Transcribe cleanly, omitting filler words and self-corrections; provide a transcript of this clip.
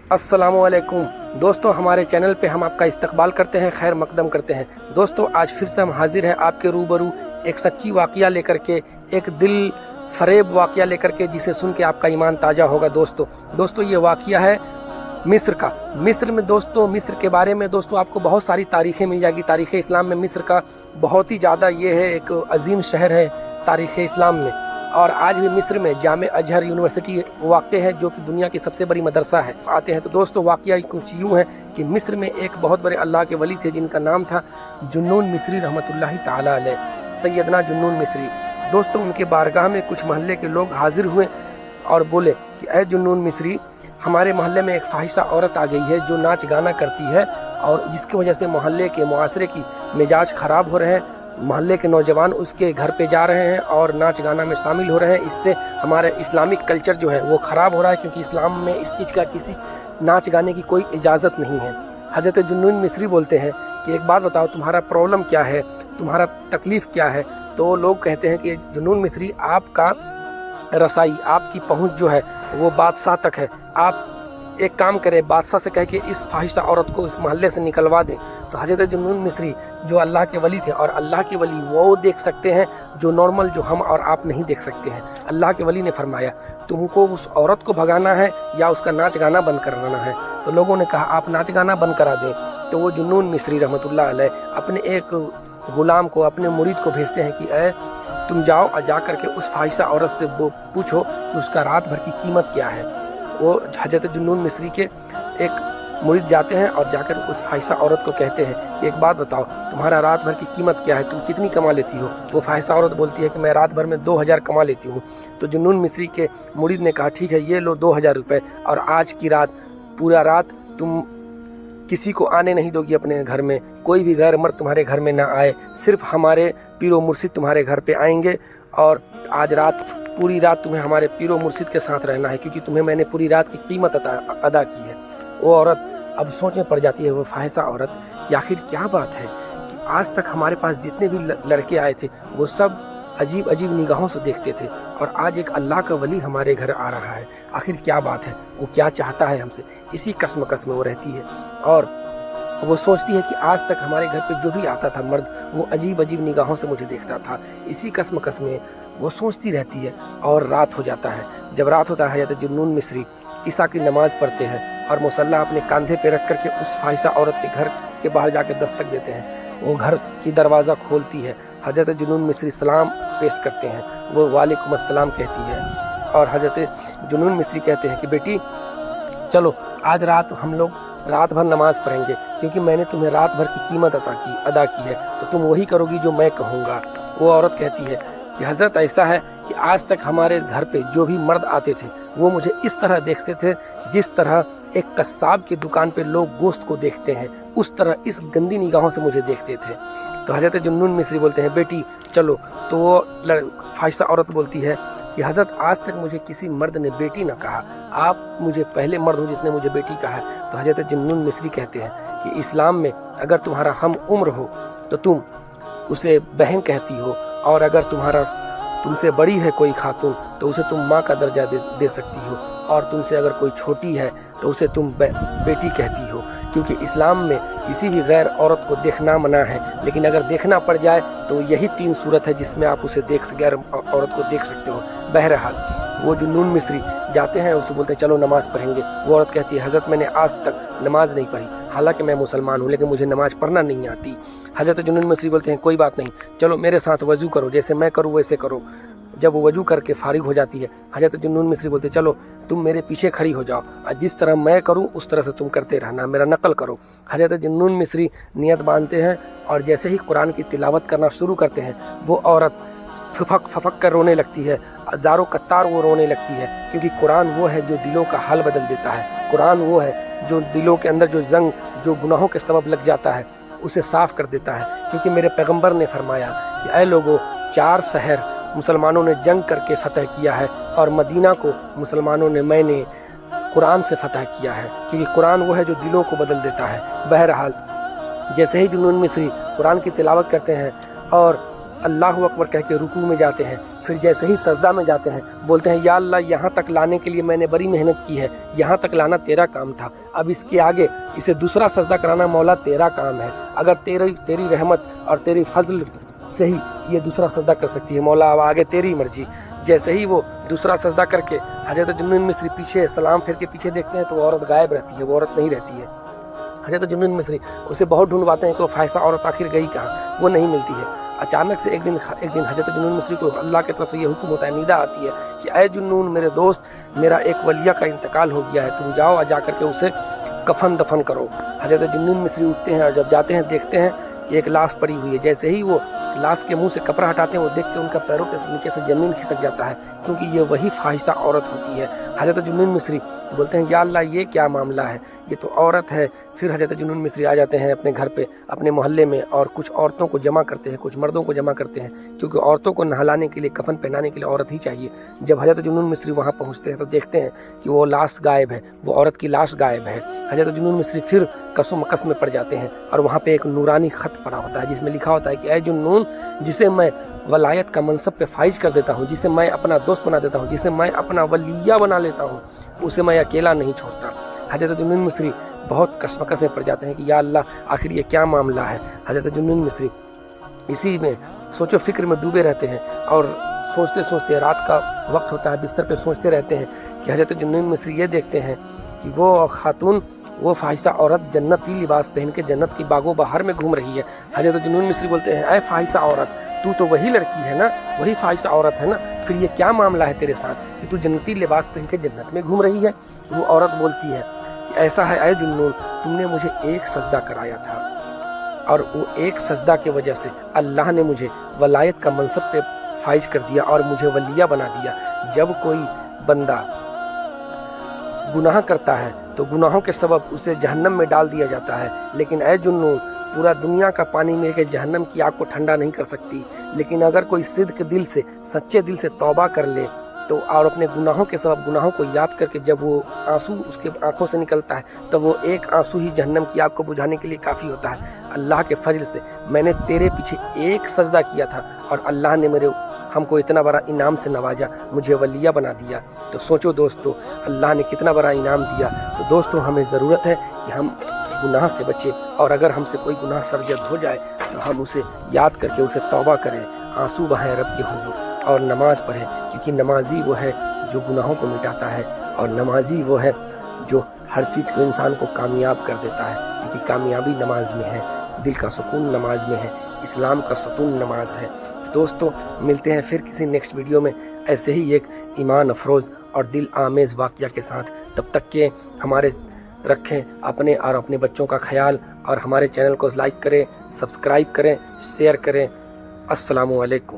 अस्सलाम वालेकुम दोस्तों, हमारे चैनल पे हम आपका इस्तकबाल करते हैं, खैर मकदम करते हैं। दोस्तों, आज फिर से हम हाजिर हैं आपके रूबरू एक सच्ची वाक़या लेकर के, एक दिल फरेब वाक़या लेकर के, जिसे सुन के आपका ईमान ताज़ा होगा। दोस्तों ये वाक़या है मिस्र का। मिस्र में दोस्तों, मिस्र के बारे में दोस्तों आपको बहुत सारी तारीखें मिल जाएगी। तारीख़ इस्लाम में मिस्र का बहुत ही ज़्यादा ये है, एक अजीम शहर है तारीख़ इस्लाम में। और आज भी मिस्र में जामे अजहर यूनिवर्सिटी वाक़ है, जो कि दुनिया की सबसे बड़ी मदरसा है। आते हैं तो दोस्तों वाक़या कुछ यूँ है कि मिस्र में एक बहुत बड़े अल्लाह के वली थे, जिनका नाम था जुन्नून मिस्री रहमतुल्लाहि ताला अलैह, सैयदना जुन्नून मिस्री। दोस्तों, उनके बारगाह में कुछ मोहल्ले के लोग हाजिर हुए और बोले कि ऐ जुन्नून मिस्री, हमारे मोहल्ले में एक फाहिशा औरत आ गई है जो नाच गाना करती है, और जिसकी वजह से मोहल्ले के मुआशरे की मिजाज ख़राब हो रहे हैं। मोहल्ले के नौजवान उसके घर पे जा रहे हैं और नाच गाना में शामिल हो रहे हैं। इससे हमारा इस्लामिक कल्चर जो है वो ख़राब हो रहा है, क्योंकि इस्लाम में इस चीज़ का किसी नाच गाने की कोई इजाज़त नहीं है। हज़रत जुन्नून मिस्री बोलते हैं कि एक बात बताओ, तुम्हारा प्रॉब्लम क्या है, तुम्हारा तकलीफ़ क्या है? तो लोग कहते हैं कि जुन्नून मिस्री, आपका रसाई, आपकी पहुँच जो है वो बादशाह तक है। आप एक काम करें, बादशाह से कह के इस फाहिशा औरत को इस मोहल्ले से निकलवा दें। तो हज़रत जुन्नून मिस्री जो अल्लाह के वली थे, और अल्लाह के वली वो देख सकते हैं जो नॉर्मल, जो हम और आप नहीं देख सकते हैं। अल्लाह के वली ने फरमाया, तुमको उस औरत को भगाना है या उसका नाच गाना बंद करवाना है? तो लोगों ने कहा आप नाच गाना बंद करा दें। तो वो जुन्नून मिस्री रहमतुल्लाह अलैह अपने एक ग़ुलाम को, अपने मुरीद को भेजते हैं कि ऐ तुम जाओ और जा कर के उस फाहिशा औरत से वो पूछो कि उसका रात भर की कीमत क्या है। वो हज़रत जुन्नून मिस्री के एक मुरीद जाते हैं और जाकर उस फाहिशा औरत को कहते हैं कि एक बात बताओ, तुम्हारा रात भर की कीमत क्या है, तुम कितनी कमा लेती हो? वो फाहिशा औरत बोलती है कि मैं रात भर में 2000 कमा लेती हूँ। तो जुन्नून मिस्री के मुरीद ने कहा ठीक है, ये लो 2000 रुपये, और आज की रात, पूरा रात तुम किसी को आने नहीं दोगी अपने घर में, कोई भी गैर मर्द तुम्हारे घर में ना आए, सिर्फ हमारे पीरो मुर्शिद तुम्हारे घर पे आएंगे, और आज रात, पूरी रात तुम्हें हमारे पीरो मुर्शिद के साथ रहना है, क्योंकि तुम्हें मैंने पूरी रात की कीमत अदा की है। वो औरत अब सोच में पड़ जाती है, वो फाहिशा औरत, कि आखिर क्या बात है कि आज तक हमारे पास जितने भी लड़के आए थे वो सब अजीब अजीब निगाहों से देखते थे, और आज एक अल्लाह का वली हमारे घर आ रहा है। आखिर क्या बात है, वो क्या चाहता है हमसे? इसी कसम में वो रहती है, और वो सोचती है कि आज तक हमारे घर पे जो भी आता था मर्द, वो अजीब अजीब निगाहों से मुझे देखता था। इसी कसम में वो सोचती रहती है, और रात हो जाता है। जब रात होता है तो जुन्नून मिस्री ईसा की नमाज़ पढ़ते हैं और मुसल्ला अपने कंधे पे रख करके उस फाहिशा औरत के घर के बाहर जाकर दस्तक देते हैं। वो घर की दरवाज़ा खोलती है, हज़रत जुन्नून मिस्री सलाम पेश करते हैं, वो वालेकुम अस्सलाम कहती है, और हज़रत जुन्नून मिस्री कहते हैं कि बेटी चलो, आज रात हम लोग रात भर नमाज़ पढ़ेंगे, क्योंकि मैंने तुम्हें रात भर की कीमत अदा की है, तो तुम वही करोगी जो मैं कहूँगा। वो औरत कहती है कि हज़रत ऐसा है कि आज तक हमारे घर पे जो भी मर्द आते थे वो मुझे इस तरह देखते थे जिस तरह एक कस्साब की दुकान पे लोग गोश्त को देखते हैं, उस तरह इस गंदी निगाहों से मुझे देखते थे। तो हज़रत जुन्नून मिस्री बोलते हैं बेटी चलो। तो वो फाहिशा औरत बोलती है कि हज़रत आज तक मुझे किसी मर्द ने बेटी ना कहा, आप मुझे पहले मर्द हो जिसने मुझे बेटी कहा है। तो हज़रत जुन्नून मिस्री कहते हैं कि इस्लाम में अगर तुम्हारा हम उम्र हो तो तुम उसे बहन कहती हो, और अगर तुमसे बड़ी है कोई खातून तो उसे तुम माँ का दर्जा दे सकती हो, और तुमसे अगर कोई छोटी है तो उसे तुम बेटी कहती हो, क्योंकि इस्लाम में किसी भी गैर औरत को देखना मना है। लेकिन अगर देखना पड़ जाए तो यही 3 सूरत है जिसमें आप उसे गैर औरत को देख सकते हो। बहरहाल वो जुन्नून मिस्री जाते हैं, उससे बोलते हैं चलो नमाज़ पढ़ेंगे। वो औरत कहती है हज़रत मैंने आज तक नमाज़ नहीं पढ़ी, हालांकि मैं मुसलमान हूँ, लेकिन मुझे नमाज़ पढ़ना नहीं आती। हज़रत जुन्नून मिस्री बोलते हैं कोई बात नहीं, चलो मेरे साथ वज़ू करो, जैसे मैं करूँ वैसे करो। जब वो वज़ू करके फारिग हो जाती है, हज़रत जुन्नून मिस्री बोलते चलो तुम मेरे पीछे खड़ी हो जाओ, और जिस तरह मैं करूँ उस तरह से तुम करते रहना, मेरा नकल करो। हज़रत जुन्नून मिस्री नियत बांधते हैं, और जैसे ही कुरान की तिलावत करना शुरू करते हैं, वो औरत फफक कर रोने लगती है, हज़ारों कतार वो रोने लगती है, क्योंकि कुरान वो है जो दिलों का हाल बदल देता है। कुरान वो है जो दिलों के अंदर जो जंग, जो गुनाहों के सबब लग जाता है, उसे साफ़ कर देता है। क्योंकि मेरे पैगम्बर ने फरमाया कि ऐ लोगों, 4 शहर मुसलमानों ने जंग करके फ़तह किया है, और मदीना को मैंने कुरान से फ़तह किया है, क्योंकि कुरान वो है जो दिलों को बदल देता है। बहरहाल जैसे ही जुन्नून मिस्री कुरान की तिलावत करते हैं और अल्लाहु अकबर कह के रुकू में जाते हैं, پھر جیسے ہی سجدہ میں جاتے ہیں بولتے ہیں یا اللہ یہاں تک لانے کے لیے میں نے بڑی محنت کی ہے، یہاں تک لانا تیرا کام تھا، اب اس کے آگے اسے دوسرا سجدہ کرانا مولا تیرا کام ہے، اگر تیری رحمت اور تیری فضل سے ہی یہ دوسرا سجدہ کر سکتی ہے مولا، اب آگے تیری مرضی۔ جیسے ہی وہ دوسرا سجدہ کر کے حضرت جنون مصری پیچھے سلام پھیر کے پیچھے دیکھتے ہیں تو وہ عورت غائب رہتی ہے، وہ عورت نہیں رہتی ہے۔ حضرت جنون مصری اسے بہت ڈھونڈواتے ہیں کہ وہ فاحشہ عورت آخر گئی کہاں، وہ نہیں ملتی ہے۔ اچانک سے ایک دن حضرت جنون مصری کو اللہ کی طرف سے یہ حکم ہوتا ہے، ندا آتی ہے کہ اے جنون میرے دوست، میرا ایک ولیہ کا انتقال ہو گیا ہے، تم جاؤ اور جا کر کے اسے کفن دفن کرو۔ حضرت جنون مصری اٹھتے ہیں اور جب جاتے ہیں دیکھتے ہیں کہ ایک لاش پڑی ہوئی ہے۔ جیسے ہی وہ لاش کے منہ سے کپڑا ہٹاتے ہیں وہ دیکھ کے ان کا پیروں کے نیچے سے زمین کھسک جاتا ہے، کیونکہ یہ وہی فاحشہ عورت ہوتی ہے۔ حضرت جنون مصری بولتے ہیں یا اللہ یہ کیا معاملہ ہے، یہ تو عورت ہے۔ پھر حضرت جنون مصری آ جاتے ہیں اپنے گھر پہ، اپنے محلے میں، اور کچھ عورتوں کو جمع کرتے ہیں، کچھ مردوں کو جمع کرتے ہیں، کیونکہ عورتوں کو نہلانے کے لیے، کفن پہنانے کے لیے عورت ہی چاہیے۔ جب حضرت جنون مصری وہاں پہنچتے ہیں تو دیکھتے ہیں کہ وہ لاش غائب ہے، وہ عورت کی لاش غائب ہے۔ حضرت جنون مصری پھر کس و مکس میں پڑ جاتے ہیں، اور وہاں پہ ایک نورانی خط پڑا ہوتا ہے جس میں لکھا ہوتا ہے کہ اے جنون، جسے میں ولایت کا منصب پہ فائز کر دیتا ہوں، جسے میں اپنا دوست بنا دیتا ہوں، جسے میں اپنا ولیہ بنا لیتا ہوں، اسے میں اکیلا نہیں چھوڑتا۔ حضرت جنون مصری بہت کشمکش میں پڑ جاتے ہیں کہ یا اللہ آخر یہ کیا معاملہ ہے۔ حضرت جنون مصری اسی میں سوچ و فکر میں ڈوبے رہتے ہیں، اور سوچتے سوچتے رات کا وقت ہوتا ہے، بستر پہ سوچتے رہتے ہیں کہ حضرت جنون مصری یہ دیکھتے ہیں کہ وہ خاتون، وہ فاحشہ عورت جنتی لباس پہن کے جنت کی باغ و بہار میں گھوم رہی ہے۔ حضرت جنون مصری بولتے ہیں اے فاحشہ عورت، تو وہی لڑکی ہے نا، وہی فاحشہ عورت ہے نا، پھر یہ کیا معاملہ ہے تیرے ساتھ کہ تو جنتی لباس پہن کے جنت میں گھوم رہی ہے؟ وہ عورت بولتی ہے کہ ایسا ہے اے جنون، تم نے مجھے ایک سجدہ کرایا تھا، اور وہ ایک سجدہ کی وجہ سے اللہ نے مجھے ولایت کا منصب پہ فائز کر دیا اور مجھے ولیہ بنا دیا۔ جب کوئی بندہ گناہ کرتا ہے تو گناہوں کے سبب اسے جہنم میں ڈال دیا جاتا ہے، لیکن اے جنون، پورا دنیا کا پانی مل کے جہنم کی آگ کو ٹھنڈا نہیں کر سکتی، لیکن اگر کوئی صدق دل سے، سچے دل سے توبہ کر لے تو، اور اپنے گناہوں کے سبب گناہوں کو یاد کر کے جب وہ آنسو اس کے آنکھوں سے نکلتا ہے تو وہ ایک آنسو ہی جہنم کی آگ کو بجھانے کے لیے کافی ہوتا ہے۔ اللہ کے فضل سے میں نے تیرے پیچھے ایک سجدہ کیا تھا اور اللہ نے ہم کو اتنا بڑا انعام سے نوازا، مجھے ولیہ بنا دیا۔ تو سوچو دوستو، اللہ نے کتنا بڑا انعام دیا۔ تو دوستو ہمیں ضرورت ہے کہ ہم گناہ سے بچیں، اور اگر ہم سے کوئی گناہ سرزد ہو جائے تو ہم اسے یاد کر کے اسے توبہ کریں، آنسو بہائیں رب کے حضور، اور نماز پڑھیں، کیونکہ نمازی وہ ہے جو گناہوں کو مٹاتا ہے، اور نمازی وہ ہے جو ہر چیز کو انسان کو کامیاب کر دیتا ہے، کیونکہ کامیابی نماز میں ہے، دل کا سکون نماز میں ہے، اسلام کا ستون نماز ہے۔ دوستو ملتے ہیں پھر کسی نیکسٹ ویڈیو میں ایسے ہی ایک ایمان افروز اور دل آمیز واقعہ کے ساتھ۔ تب تک کہ ہمارے رکھیں اپنے اور اپنے بچوں کا خیال، اور ہمارے چینل کو لائک کریں، سبسکرائب کریں، شیئر کریں۔ السلام علیکم۔